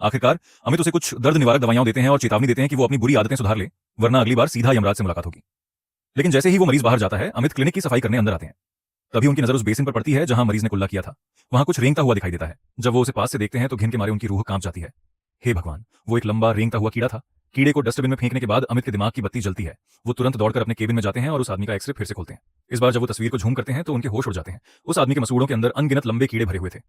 आखिरकार अमित उसे कुछ दर्द निवारक दवाइयां देते हैं और चेतावनी देते हैं कि वो अपनी बुरी आदतें सुधार ले, वरना अगली बार सीधा यमराज से मुलाकात होगी। लेकिन जैसे ही वो मरीज बाहर जाता है, अमित क्लिनिक की सफाई करने अंदर आते हैं। तभी उनकी नजर उस बेसिन पर पड़ती है जहां मरीज ने कुल्ला किया था। वहां कुछ रेंगता हुआ दिखाई देता है। जब वो उसे पास से देखते हैं तो घिन के मारे उनकी रूह कांप जाती है। हे भगवान, वो एक लंबा रेंगता हुआ कीड़ा था। कीड़े को डस्टबिन में फेंकने के बाद अमित के दिमाग की बत्ती जलती है। वो तुरंत दौड़कर अपने केबिन में जाते हैं और उस आदमी का एक्सरे फिर से खोलते हैं। इस बार जब वो तस्वीर को झूम करते हैं तो उनके होश उड़ जाते हैं। उस आदमी के मसूड़ों के अंदर अनगिनत लंबे कीड़े भरे हुए थे।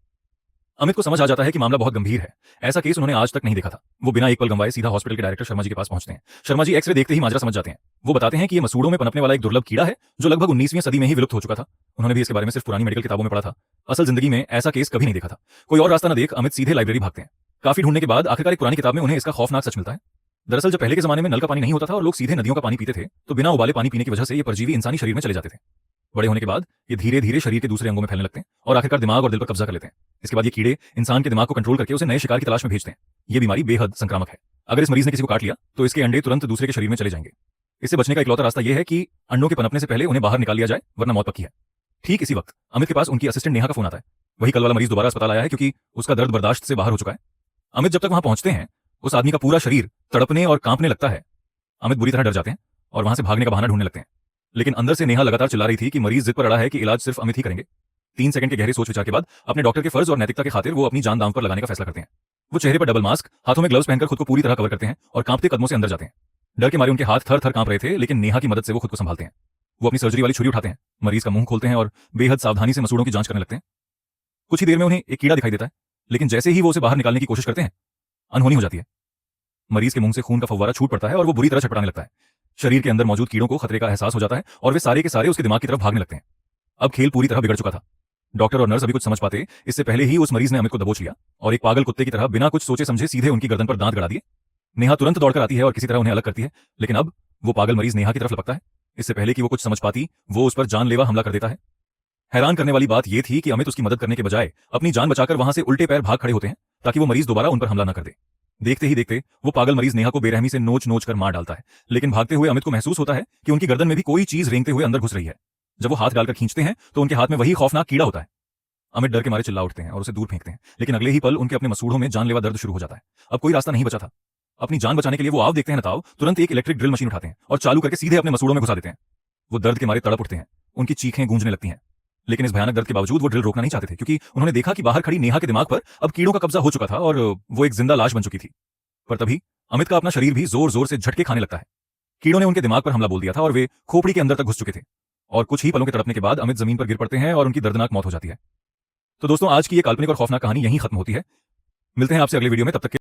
अमित को समझ आ जाता है कि मामला बहुत गंभीर है। ऐसा केस उन्होंने आज तक नहीं देखा था। वो बिना एक पल गंवाए सीधा हॉस्पिटल के डायरेक्टर शर्मा जी के पास पहुंचते हैं। शर्मा जी एक्सरे देखते ही माजरा समझ जाते हैं। वो बताते हैं कि ये मसूड़ों में पनपने वाला एक दुर्लभ कीड़ा है जो लगभग 19वीं सदी में ही विलुप्त हो चुका था। उन्होंने भी इसके बारे में सिर्फ पुरानी मेडिकल किताबों में पढ़ा था। असल जिंदगी में ऐसा केस कभी नहीं देखा था। कोई और रास्ता न देख अमित सीधे लाइब्रेरी भागते हैं। काफी ढूंढने के बाद आखिरकार एक पुरानी किताब में उन्हें इसका खौफनाक सच मिलता है। दरअसल जब पहले के जमाने में नल का पानी नहीं होता था और लोग सीधे नदियों का पानी पीते थे, तो बिना उबाले पानी पीने की वजह से ये परजीवी इंसानी शरीर में चले जाते थे। बड़े होने के बाद ये धीरे धीरे शरीर के दूसरे अंगों में फैलने लगते हैं और आखिरकार दिमाग और दिल पर कब्जा कर लेते हैं। इसके बाद ये कीड़े इंसान के दिमाग को कंट्रोल करके उसे नए शिकार की तलाश में भेजते हैं। ये बीमारी बेहद संक्रामक है। अगर इस मरीज ने किसी को काट लिया तो इसके अंडे तुरंत दूसरे के शरीर में चले जाएंगे। इससे बचने का इकलौता रास्ता यह है कि अंडों के पनपने से पहले उन्हें बाहर निकाल लिया जाए, वरना मौत पक्की है। ठीक इसी वक्त अमित के पास उनकी असिस्टेंट नेहा का फोन आता है। वही कल वाला मरीज दोबारा अस्पताल आया है क्योंकि उसका दर्द बर्दाश्त से बाहर हो चुका है। अमित जब तक वहां पहुंचते हैं, उस आदमी का पूरा शरीर तड़पने और कांपने लगता है। अमित बुरी तरह डर जाते हैं और वहां से भागने का बहाना ढूंढने लगते हैं। लेकिन अंदर से नेहा लगातार चिल्ला रही थी कि मरीज जिद पर अड़ा है कि इलाज सिर्फ अमित ही करेंगे। 3 सेकंड के गहरे सोच विचार के बाद अपने डॉक्टर के फर्ज और नैतिकता की खातिर वो अपनी जान दांव पर लगाने का फैसला करते हैं। वो चेहरे पर डबल मास्क, हाथों में ग्लव्स पहनकर खुद को पूरी तरह कवर करते हैं और कांपते कदमों से अंदर जाते हैं। डर के मारे उनके हाथ थर थर कांप रहे थे, लेकिन नेहा की मदद से वो खुद को संभालते हैं। वो अपनी सर्जरी वाली छुरी उठाते हैं, मरीज का मुंह खोलते हैं और बेहद सावधानी से मसूड़ों की जांच करने लगते हैं। कुछ ही देर में उन्हें एक कीड़ा दिखाई देता है, लेकिन जैसे ही वो उसे बाहर निकालने की कोशिश करते हैं, अनहोनी हो जाती है। मरीज के मुंह से खून का फव्वारा छूट पड़ता है और वो बुरी तरह छटपटाने लगता है। शरीर के अंदर मौजूद कीड़ों को खतरे का एहसास हो जाता है और वे सारे के सारे उसके दिमाग की तरफ भागने लगते हैं। अब खेल पूरी तरह बिगड़ चुका था। डॉक्टर और नर्स अभी कुछ समझ पाते इससे पहले ही उस मरीज ने अमित को दबोच लिया और एक पागल कुत्ते की तरह बिना कुछ सोचे समझे सीधे उनकी गर्दन पर दांत गड़ा दिए। नेहा तुरंत दौड़कर आती है और किसी तरह उन्हें अलग करती है, लेकिन अब वो पागल मरीज नेहा की तरफ लपकता है। इससे पहले कि वो कुछ समझ पाती, वो उस पर जानलेवा हमला कर देता है। हैरान करने वाली बात यह थी कि अमित उसकी मदद करने के बजाय अपनी जान बचाकर वहां से उल्टे पैर भाग खड़े होते हैं ताकि वो मरीज दोबारा उन पर हमला न कर दे। देखते ही देखते वो पागल मरीज नेहा को बेरहमी से नोच नोच कर मार डालता है, लेकिन भागते हुए अमित को महसूस होता है कि उनकी गर्दन में भी कोई चीज रेंगते हुए अंदर घुस रही है। जब वो हाथ डालकर खींचते हैं तो उनके हाथ में वही खौफनाक कीड़ा होता है। अमित डर के मारे चिल्ला उठते हैं और उसे दूर फेंकते हैं, लेकिन अगले ही पल उनके अपने मसूड़ों में जानलेवा दर्द शुरू हो जाता है। अब कोई रास्ता नहीं बचा था। अपनी जान बचाने के लिए वो आव देखते हैं नताव, तुरंत एक इलेक्ट्रिक ड्रिल मशीन उठाते हैं और चालू करके सीधे अपने मसूड़ों में घुसा देते हैं। वो दर्द के मारे तड़प उठते हैं, उनकी चीखें गूंजने लगती हैं। लेकिन इस भयानक दर्द के बावजूद वो ड्रिल रोकना नहीं चाहते थे, क्योंकि उन्होंने देखा कि बाहर खड़ी नेहा के दिमाग पर अब कीड़ों का कब्जा हो चुका था और वो एक जिंदा लाश बन चुकी थी। पर तभी अमित का अपना शरीर भी जोर जोर से झटके खाने लगता है। कीड़ों ने उनके दिमाग पर हमला बोल दिया था और वे खोपड़ी के अंदर तक घुस चुके थे। और कुछ ही पलों के तड़पने के बाद अमित जमीन पर गिर पड़ते हैं और उनकी दर्दनाक मौत हो जाती है। तो दोस्तों, आज की ये काल्पनिक और खौफनाक कहानी यहीं खत्म होती है। मिलते हैं आपसे अगले वीडियो में, तब तक के